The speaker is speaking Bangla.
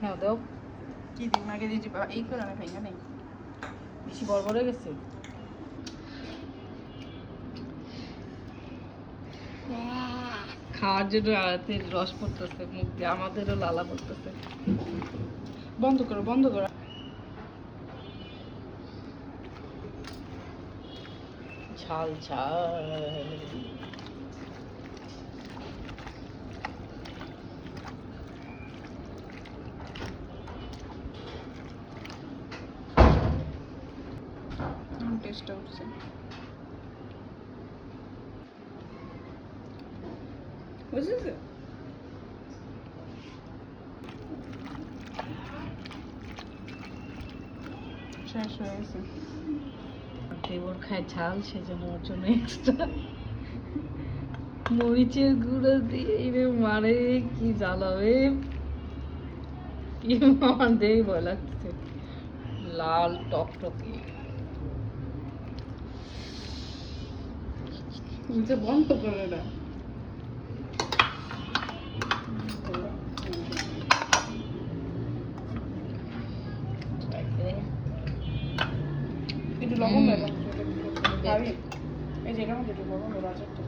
হ্যাঁ দাও। কি দিন আগে দিয়েছি এই করে না ভেঙে নেই, বেশি বড় বড় গেছে। খাওয়ার জন্য আয়াতের রস পড়তেছে মুখ দিয়ে, আমাদেরও লালা পড়তেছে। বন্ধ করো বন্ধ করো। ঝাল ঝাল। টেস্টটা উঠছে। বুঝেছো? শেষ হয়ে গেছে। দেবর খায় ঝাল, সেজন্য ওর জন্য এক্সট্রা মরিচের গুঁড়ো দিয়ে রে মারে, কি জ্বালাবে। আমার দেখে ভয় লাগছে, লাল টকটকে। বন্ধ করে না। একটু লবণ দেবো, খাবি? এই জায়গার মধ্যে একটু লবণ দেবো, আচারটা।